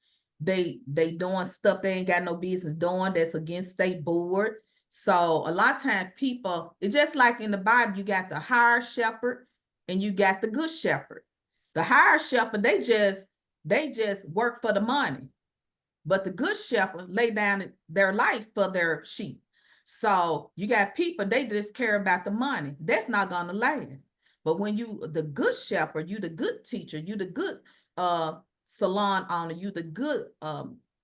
They doing stuff they ain't got no business doing that's against state board. So a lot of times people, it's just like in the Bible, you got the hired shepherd and you got the good shepherd. The hired shepherd, they just work for the money. But the good shepherd lay down their life for their sheep. So you got people, they just care about the money. That's not going to last. But when you, the good shepherd, you the good teacher, you the good salon owner, you the good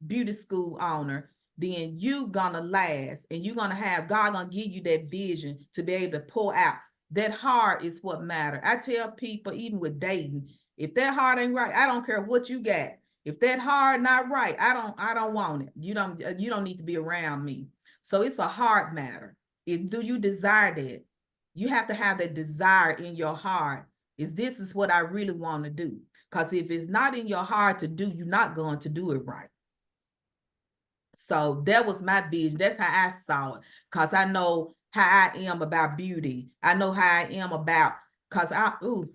beauty school owner, then you gonna last, and you're gonna have, God gonna give you that vision to be able to pour out. That heart is what matters. I tell people, even with dating, if that heart ain't right, I don't care what you got. If that heart not right, I don't want it. You don't need to be around me. So it's a heart matter. Do you desire that? You have to have that desire in your heart. This is what I really want to do. Because if it's not in your heart to do, you're not going to do it right. So that was my vision. That's how I saw it. Because I know how I am about beauty. I know how I am about, because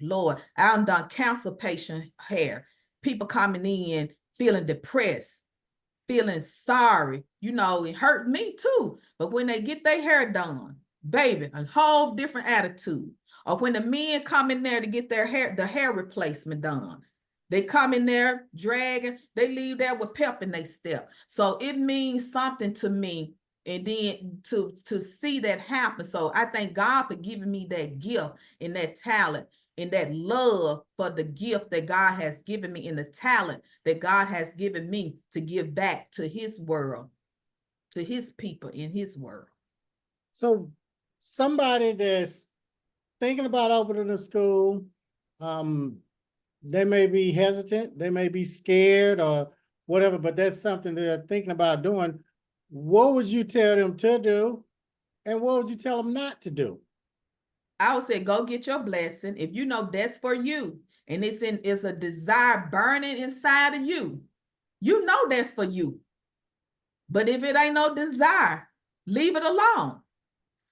Lord, I'm done cancer patient hair. People coming in feeling depressed, feeling sorry, it hurt me too. But when they get their hair done, baby, a whole different attitude. Or when the men come in there to get the hair replacement done, they come in there dragging, they leave there with pep in their step. So it means something to me. And then to see that happen. So I thank God for giving me that gift and that talent and that love for the gift that God has given me and the talent that God has given me to give back to his world, to his people in his world. So somebody that's thinking about opening a school, they may be hesitant, they may be scared or whatever, but that's something they're thinking about doing. What would you tell them to do? And what would you tell them not to do? I would say, go get your blessing. If you know that's for you and it's a desire burning inside of you, you know that's for you. But if it ain't no desire, leave it alone.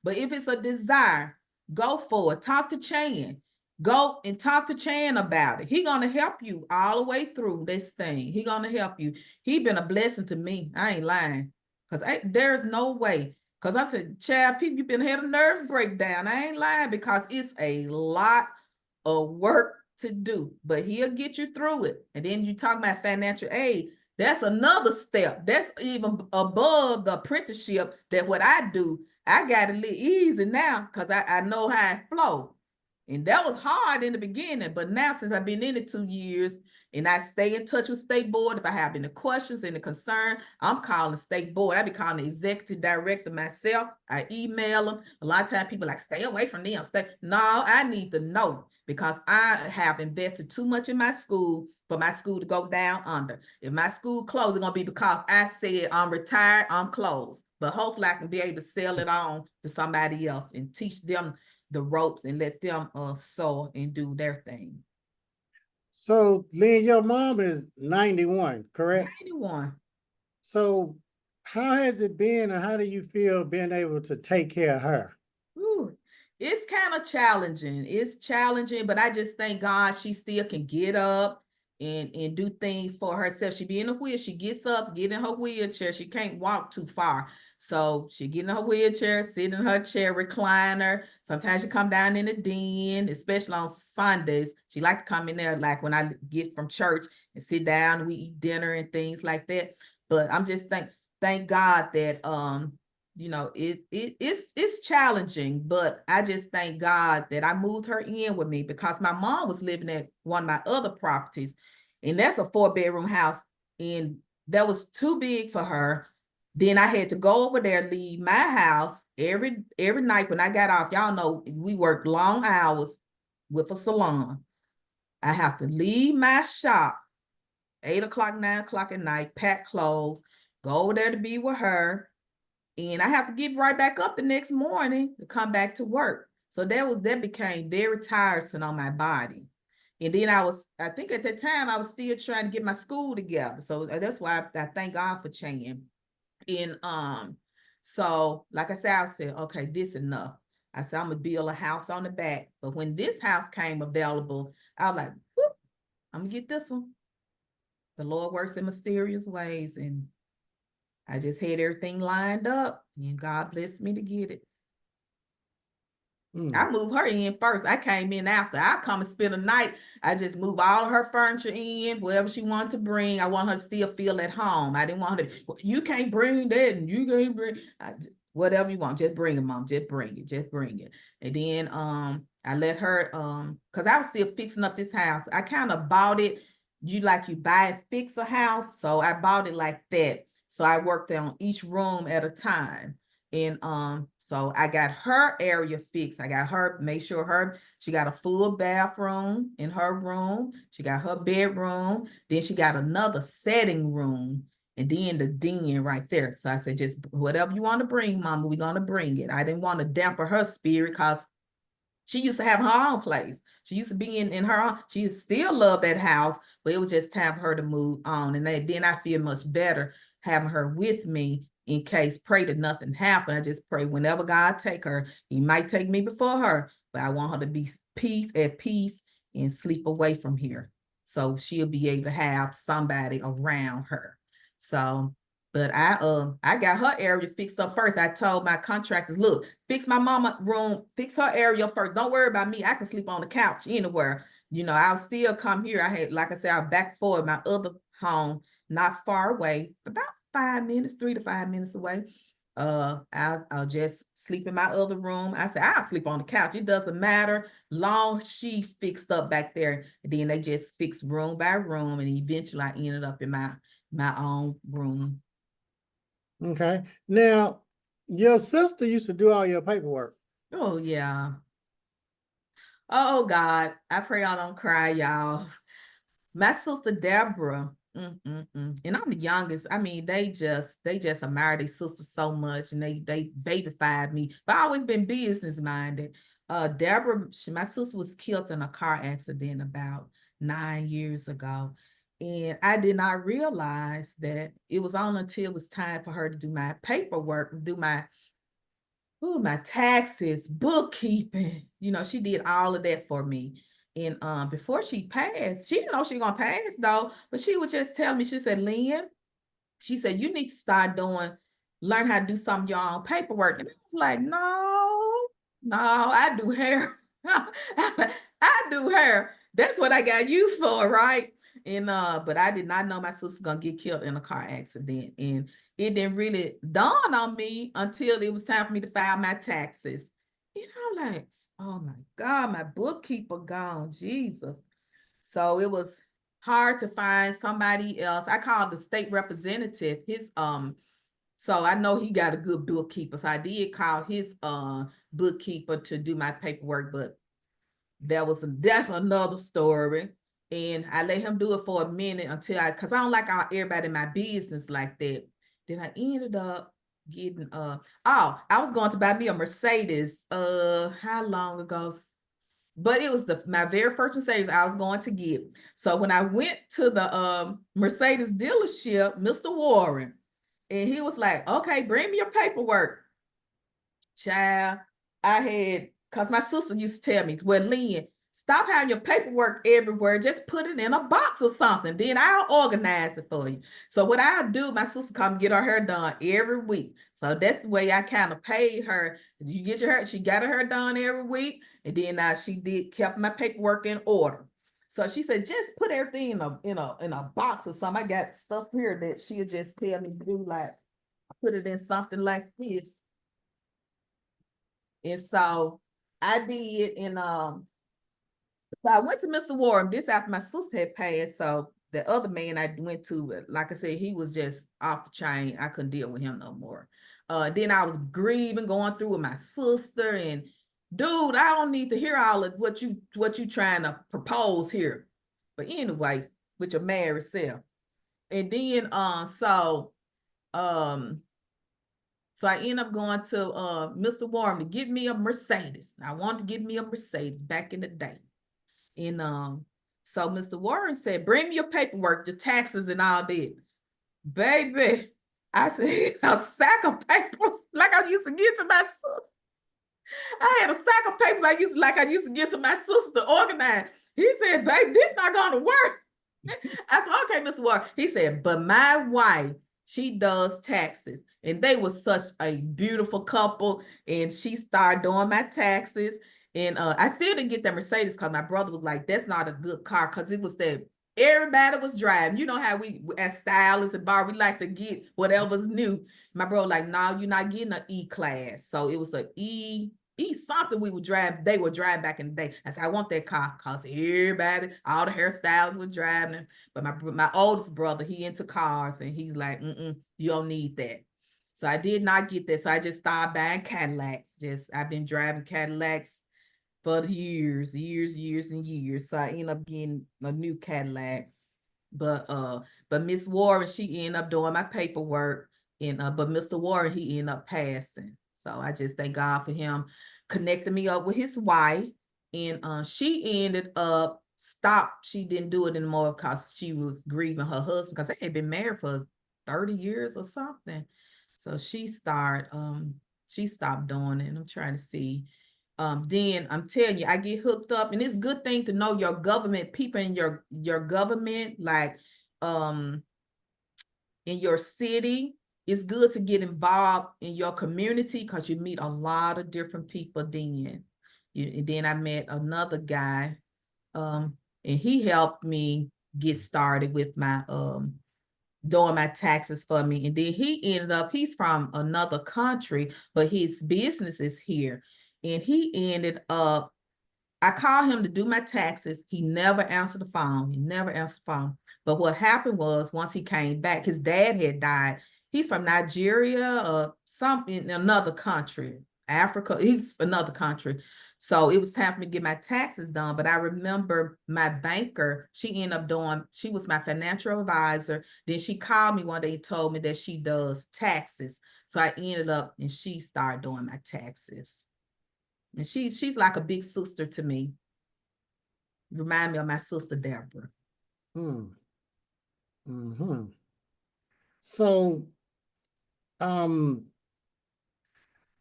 But if it's a desire, go for it. Talk to Chan. Go and talk to Chan about it. He gonna help you all the way through this thing. He gonna help you. He been a blessing to me. I ain't lying. Because there's no way. Because I'm saying, child, people, you been having nerves breakdown. I ain't lying because it's a lot of work to do. But he'll get you through it. And then you talk about financial aid. That's another step. That's even above the apprenticeship that what I do. I got it a little easy now because I know how it flow. And that was hard in the beginning, but now since I've been in it 2 years and I stay in touch with state board, if I have any questions, any concern, I'm calling state board. I be calling the executive director myself. I email them. A lot of times people like, stay away from them. No, I need to know because I have invested too much in my school for my school to go down under. If my school closed, it's going to be because I said I'm retired, I'm closed. But hopefully I can be able to sell it on to somebody else and teach them the ropes and let them sew and do their thing. So, Lynn, your mom is 91, correct? 91. So how has it been and how do you feel being able to take care of her? Ooh, it's kind of challenging. It's challenging, but I just thank God she still can get up and do things for herself. She be in a wheel. She gets up, get in her wheelchair. She can't walk too far. So she get in her wheelchair, sit in her chair, recliner. Sometimes she come down in the den, especially on Sundays. She like to come in there like when I get from church and sit down, we eat dinner and things like that. But I'm just thank God that it's challenging, but I just thank God that I moved her in with me because my mom was living at one of my other properties, and that's a 4-bedroom house, and that was too big for her. Then I had to go over there, leave my house every night when I got off. Y'all know we work long hours with a salon. I have to leave my shop 8 o'clock, 9 o'clock at night, pack clothes, go over there to be with her. And I have to get right back up the next morning to come back to work. So that became very tiresome on my body. And then I think at that time I was still trying to get my school together. So that's why I thank God for Chan. And so like I said, okay, this enough. I said, I'm gonna build a house on the back. But when this house came available, I was like, whoop, I'm gonna get this one. The Lord works in mysterious ways, and I just had everything lined up, and God blessed me to get it. I moved her in first. I came in after. I come and spend a night. I just move all of her furniture in, wherever she wanted to bring. I want her to still feel at home. I didn't want her to, you can't bring that, and you can't bring, whatever you want. Just bring it, Mom. Just bring it. Just bring it. And then I let her, because I was still fixing up this house. I kind of bought it, you buy and fix a house. So I bought it like that. So I worked on each room at a time. And so I got her area fixed. I got her, make sure she got a full bathroom in her room. She got her bedroom. Then she got another setting room. And then the den right there. So I said, just whatever you want to bring, Mama, we're going to bring it. I didn't want to damper her spirit because she used to have her own place. She used to be in her own, she still loved that house, but it was just time for her to move on. And then I feel much better having her with me in case, pray that nothing happened. I just pray whenever God take her, he might take me before her, but I want her to be at peace and sleep away from here. So she'll be able to have somebody around her. So, but I got her area fixed up first. I told my contractors, look, fix my mama room, fix her area first. Don't worry about me. I can sleep on the couch anywhere. You know, I'll still come here. I had, like I said, I'll back forward my other home, not far away, about 5 minutes, 3 to 5 minutes away. I'll just sleep in my other room. I said, I'll sleep on the couch. It doesn't matter. Long she fixed up back there. And then they just fixed room by room. And eventually I ended up in my own room. Okay. Now, your sister used to do all your paperwork. Oh, yeah. Oh, God. I pray I don't cry, y'all. My sister Deborah, and I'm the youngest. I mean, they just admire their sister so much, and they babyfied me. But I always been business minded. Deborah, my sister was killed in a car accident about 9 years ago, and I did not realize that it was only until it was time for her to do my paperwork, do my taxes, bookkeeping. You know, she did all of that for me. And before she passed, she didn't know she was gonna pass though, but she would just tell me, she said, Lynn, she said, you need to start learn how to do some of your own paperwork. And I was like, no, I do hair. I do hair. That's what I got you for, right? And but I did not know my sister gonna get killed in a car accident. And it didn't really dawn on me until it was time for me to file my taxes. You know, I'm like, oh my God, my bookkeeper gone, Jesus. So it was hard to find somebody else. I called the state representative, so I know he got a good bookkeeper. So I did call his bookkeeper to do my paperwork, but that's another story. And I let him do it for a minute because I don't like everybody in my business like that. Then I ended up getting I was going to buy me a Mercedes how long ago? But it was my very first Mercedes I was going to get. So when I went to the Mercedes dealership, Mr. Warren, and he was like, okay, bring me your paperwork. Child, because my sister used to tell me, well, Lynn, stop having your paperwork everywhere. Just put it in a box or something. Then I'll organize it for you. So what I'll do, my sister come get her hair done every week. So that's the way I kind of paid her. You get your hair, she got her hair done every week. And then she kept my paperwork in order. So she said, just put everything in a box or something. I got stuff here that she'll just tell me to do, like put it in something like this. And so I did, and so I went to Mr. Warren. This after my sister had passed. So the other man I went to, like I said, he was just off the chain. I couldn't deal with him no more. Then I was grieving, going through with my sister, and dude, I don't need to hear all of what you trying to propose here. But anyway, with your married self. And then so I ended up going to Mr. Warren to give me a Mercedes. I wanted to give me a Mercedes back in the day. And so Mr. Warren said, bring me your paperwork, the taxes and all that. Baby, I said, a sack of paper like I used to give to my sister. I had a sack of papers I used to give to my sister to organize. He said, baby, this not going to work. I said, okay, Mr. Warren. He said, but my wife, she does taxes. And they were such a beautiful couple. And she started doing my taxes. And I still didn't get that Mercedes because my brother was like, that's not a good car, because it was that everybody was driving. You know how we, as stylists and Barber, we like to get whatever's new. My brother like, no, you're not getting an E-class. So it was an E something they would drive back in the day. I said, I want that car because everybody, all the hairstylists were driving it. But my oldest brother, he into cars, and he's like, you don't need that. So I did not get that. So I just started buying Cadillacs. I've been driving Cadillacs for years and years. So I ended up getting a new Cadillac. But Miss Warren, she ended up doing my paperwork. And but Mr. Warren, he ended up passing. So I just thank God for him connecting me up with his wife. And she ended up stopped. She didn't do it anymore because she was grieving her husband, because they had been married for 30 years or something. So she stopped doing it. And I'm trying to see. Then I'm telling you, I get hooked up, and it's a good thing to know your government people in your government, like in your city. It's good to get involved in your community because you meet a lot of different people then. And then I met another guy, and he helped me get started with my doing my taxes for me. And then he's from another country, but his business is here. And he ended up, I called him to do my taxes. He never answered the phone. He never answered the phone. But what happened was, once he came back, his dad had died. He's from Nigeria or something in another country, Africa. He's another country. So it was time for me to get my taxes done. But I remember my banker, she was my financial advisor. Then she called me one day and told me that she does taxes. So I ended up, and she started doing my taxes. And she's like a big sister to me. Remind me of my sister Deborah. So,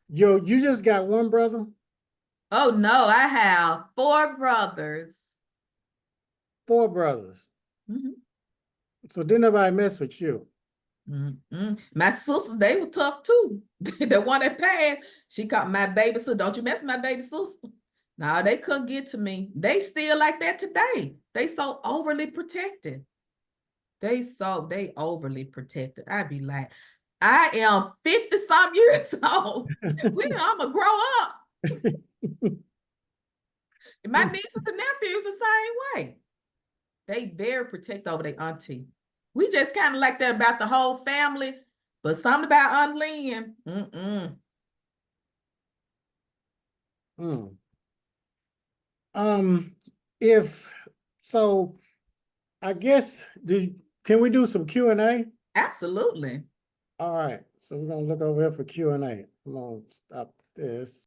you just got one brother? Oh no, I have 4 brothers. 4 brothers. Mm-hmm. So didn't nobody mess with you? Mm-hmm. My sisters, they were tough too. The one that passed, she called my baby sister. Don't you mess with my baby sister. No, they couldn't get to me. They still like that today. They so overly protected. They overly protected. I'd be like, I am 50-some years old. I'm gonna grow up. My nieces and nephews the same way. They very protective over their auntie. We just kind of like that about the whole family, but something about Aunt Lynn. If so, I guess can we do some Q&A? Absolutely. All right, so we're gonna look over here for Q&A. I'm gonna stop this.